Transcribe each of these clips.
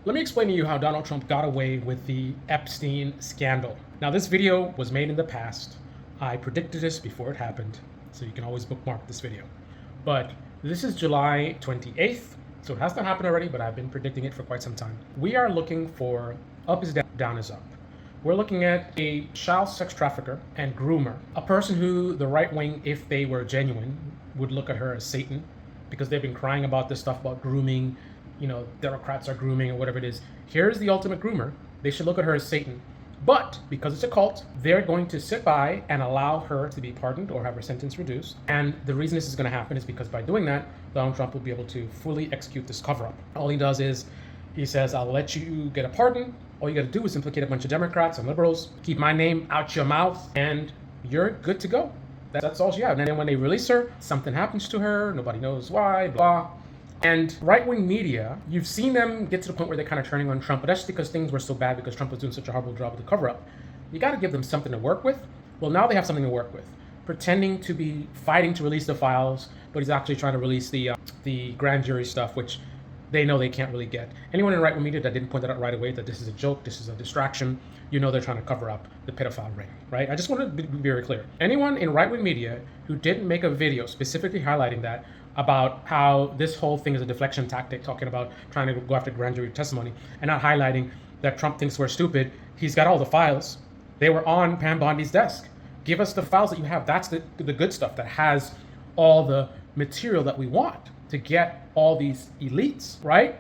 let me explain to you how Donald Trump got away with the Epstein scandal. Now, this video was made in the past. I predicted this before it happened, so you can always bookmark this video. But this is July 28th, so it has not happened already, but I've been predicting it for quite some time. We are looking for up is down, down is up. We're looking at a child sex trafficker and groomer, a person who the right wing, if they were genuine, would look at her as Satan, because they've been crying about this stuff about grooming, you know, Democrats are grooming or whatever it is. Here's the ultimate groomer. They should look at her as Satan. But because it's a cult, they're going to sit by and allow her to be pardoned or have her sentence reduced. And the reason this is going to happen is because by doing that, Donald Trump will be able to fully execute this cover-up. All he does is he says, I'll let you get a pardon. All you got to do is implicate a bunch of Democrats and liberals, keep my name out your mouth, and you're good to go. That's all she has. And then when they release her, something happens to her. Nobody knows why, blah. And right-wing media, you've seen them get to the point where they're kind of turning on Trump, but that's because things were so bad because Trump was doing such a horrible job with the cover-up. You got to give them something to work with. Well, now they have something to work with. Pretending to be fighting to release the files, but he's actually trying to release the grand jury stuff, which they know they can't really get. Anyone in right-wing media that didn't point that out right away, that this is a joke, this is a distraction, you know they're trying to cover up the pedophile ring, right? I just want to be very clear. Anyone in right-wing media who didn't make a video specifically highlighting that, about how this whole thing is a deflection tactic, talking about trying to go after grand jury testimony, and not highlighting that Trump thinks we're stupid, he's got all the files. They were on Pam Bondi's desk. Give us the files that you have. That's the good stuff that has all the material that we want to get all these elites, right?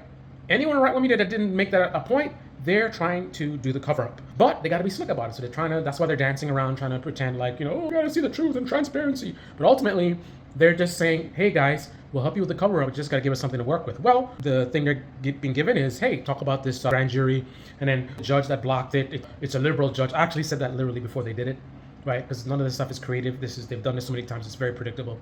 Anyone in right-wing media that didn't make that a point, they're trying to do the cover-up. But they got to be slick about it. So they're trying to, that's why they're dancing around, trying to pretend like, you know, oh, we got to see the truth and transparency. But ultimately, they're just saying, hey guys, we'll help you with the cover-up, but you just got to give us something to work with. Well, the thing they're being given is, hey, talk about this grand jury, and then the judge that blocked it, it's a liberal judge. I actually said that literally before they did it, right? Because none of this stuff is creative. They've done this so many times, it's very predictable.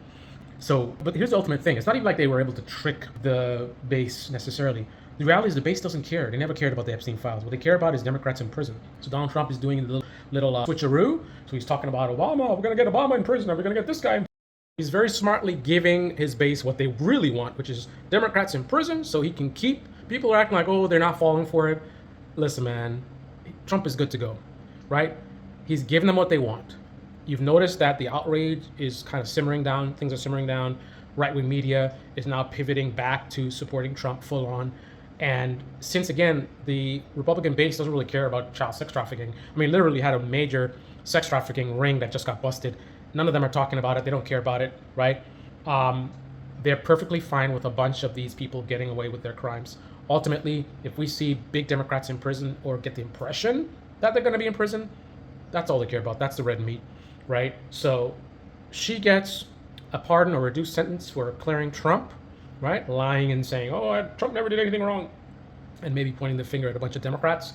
So, but here's the ultimate thing. It's not even like they were able to trick the base necessarily. The reality is the base doesn't care. They never cared about the Epstein files. What they care about is Democrats in prison. So Donald Trump is doing a little switcheroo. So he's talking about Obama. We're going to get Obama in prison. We're going to get this guy in prison. He's very smartly giving his base what they really want, which is Democrats in prison so he can keep, people are acting like, oh, they're not falling for it. Listen, man, Trump is good to go, right? He's giving them what they want. You've noticed that the outrage is kind of simmering down. Things are simmering down. Right-wing media is now pivoting back to supporting Trump full on. And since, again, the Republican base doesn't really care about child sex trafficking. I mean, literally had a major sex trafficking ring that just got busted. None of them are talking about it. They don't care about it, right? They're perfectly fine with a bunch of these people getting away with their crimes. Ultimately, if we see big Democrats in prison or get the impression that they're going to be in prison, that's all they care about. That's the red meat, right? So she gets a pardon or reduced sentence for clearing Trump, right? Lying and saying, oh, Trump never did anything wrong, and maybe pointing the finger at a bunch of Democrats.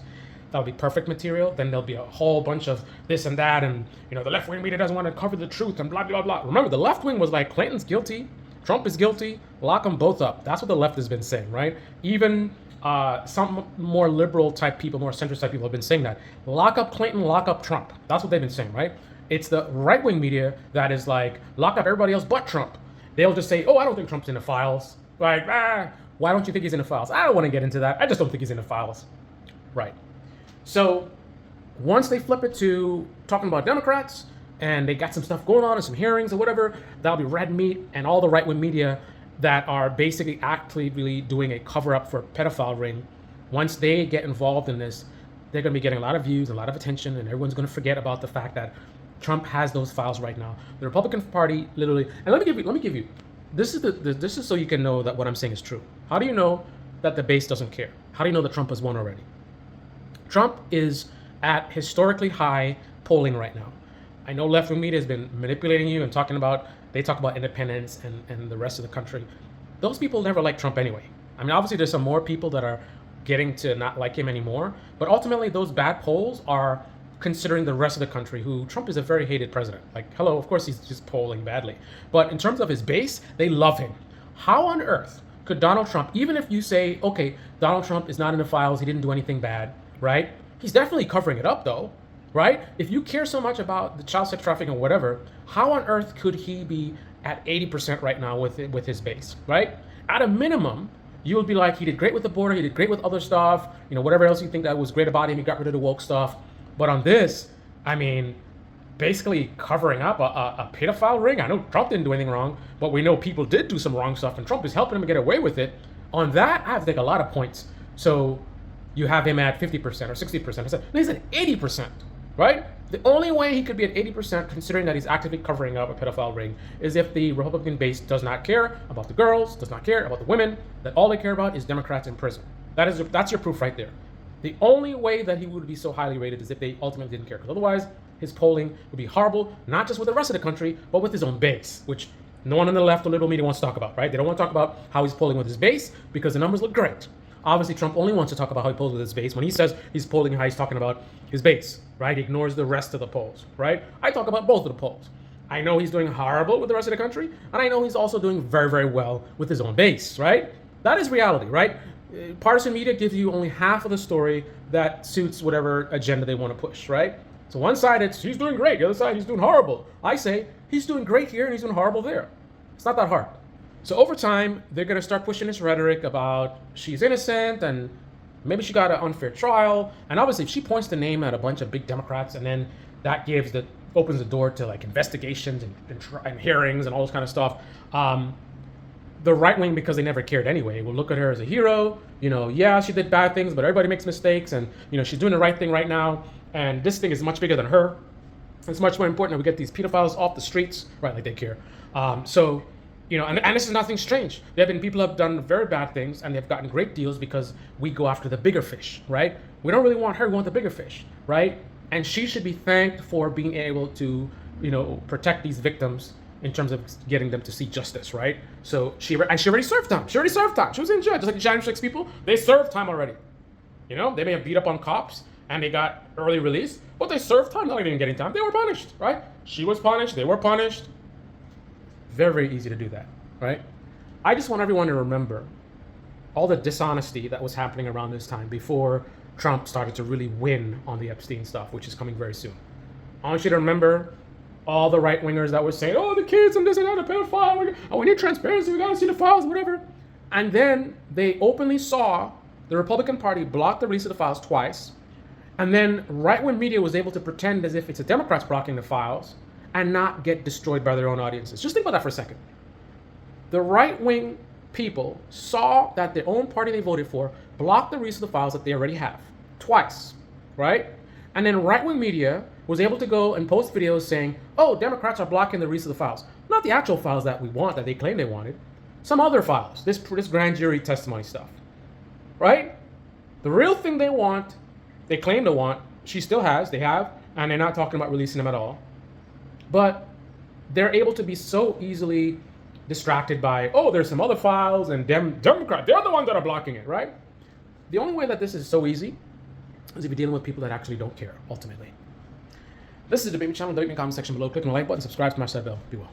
That'll be perfect material. Then there'll be a whole bunch of this and that, and you know the left wing media doesn't want to cover the truth and blah blah blah. Remember, the left wing was like, Clinton's guilty, Trump is guilty, lock them both up. That's what the left has been saying, right? Even some more liberal type people, more centrist type people have been saying that. Lock up Clinton, lock up Trump. That's what they've been saying, right? It's the right wing media that is like, lock up everybody else but Trump. They'll just say, oh, I don't think Trump's in the files. Like, why don't you think he's in the files? I don't want to get into that. I just don't think he's in the files. Right. So once they flip it to talking about Democrats and they got some stuff going on and some hearings or whatever, that'll be red meat, and all the right-wing media that are basically actively doing a cover-up for a pedophile ring, once they get involved in this, they're going to be getting a lot of views, a lot of attention, and everyone's going to forget about the fact that Trump has those files right now. The Republican Party literally, and let me give you, this is so you can know that what I'm saying is true. How do you know that the base doesn't care? How do you know that Trump has won already? Trump is at historically high polling right now. I know left-wing media has been manipulating you and they talk about independence and the rest of the country. Those people never liked Trump anyway. I mean, obviously there's some more people that are getting to not like him anymore, but ultimately those bad polls are considering the rest of the country, who Trump is a very hated president. Like, hello, of course he's just polling badly. But in terms of his base, they love him. How on earth could Donald Trump, even if you say, okay, Donald Trump is not in the files, he didn't do anything bad, right? He's definitely covering it up though, right? If you care so much about the child sex trafficking or whatever, how on earth could he be at 80% right now with his base, right? At a minimum, you'll be like, he did great with the border, he did great with other stuff, you know, whatever else you think that was great about him, he got rid of the woke stuff. But on this, I mean, basically covering up a pedophile ring. I know Trump didn't do anything wrong, but we know people did do some wrong stuff, and Trump is helping him get away with it. On that, I have to take a lot of points. So you have him at 50% or 60%. No, he's at 80%, right? The only way he could be at 80%, considering that he's actively covering up a pedophile ring, is if the Republican base does not care about the girls, does not care about the women, that all they care about is Democrats in prison. That's your proof right there. The only way that he would be so highly rated is if they ultimately didn't care, because otherwise his polling would be horrible, not just with the rest of the country, but with his own base, which no one on the left or liberal media wants to talk about, right? They don't want to talk about how he's polling with his base because the numbers look great. Obviously, Trump only wants to talk about how he polls with his base. When he says he's polling how he's talking about his base, right? He ignores the rest of the polls, right? I talk about both of the polls. I know he's doing horrible with the rest of the country, and I know he's also doing very, very well with his own base, right? That is reality, right? Partisan media gives you only half of the story that suits whatever agenda they want to push, right? So one side, it's he's doing great. The other side, he's doing horrible. I say he's doing great here and he's doing horrible there. It's not that hard. So over time, they're going to start pushing this rhetoric about she's innocent and maybe she got an unfair trial. And obviously, if she points the name at a bunch of big Democrats, and then that opens the door to like investigations and hearings and all this kind of stuff. The right wing, because they never cared anyway, will look at her as a hero. You know, yeah, she did bad things, but everybody makes mistakes, and you know she's doing the right thing right now. And this thing is much bigger than her. It's much more important that we get these pedophiles off the streets, right? Like they care. So, you know, and this is nothing strange. There have been people who have done very bad things, and they've gotten great deals because we go after the bigger fish, right? We don't really want her. We want the bigger fish, right? And she should be thanked for being able to, you know, protect these victims in terms of getting them to see justice, right? So she already served time. She was in jail, just like the January 6 people. They served time already. You know, they may have beat up on cops and they got early release, but they served time. Not like they didn't get any time. They were punished, right? She was punished. They were punished. Very, very easy to do that, right? I just want everyone to remember all the dishonesty that was happening around this time before Trump started to really win on the Epstein stuff, which is coming very soon. I want you to remember all the right-wingers that were saying, oh, the kids and this and that, a pedophile, oh, we need transparency, we gotta see the files, whatever. And then they openly saw the Republican Party block the release of the files twice. And then right-wing media was able to pretend as if it's the Democrats blocking the files and not get destroyed by their own audiences. Just think about that for a second. The right-wing people saw that their own party they voted for blocked the release of the files that they already have twice, right? And then right-wing media was able to go and post videos saying, oh, Democrats are blocking the release of the files. Not the actual files that we want, that they claim they wanted. Some other files, this grand jury testimony stuff, right? The real thing they want, they claim to want, she still has, they have, and they're not talking about releasing them at all. But they're able to be so easily distracted by, oh, there's some other files, and Democrat, they're the ones that are blocking it, right? The only way that this is so easy is if you're dealing with people that actually don't care, ultimately. This is the Debate Me channel. Debate me in the comment section below. Click on the like button, subscribe, smash that bell. Be well.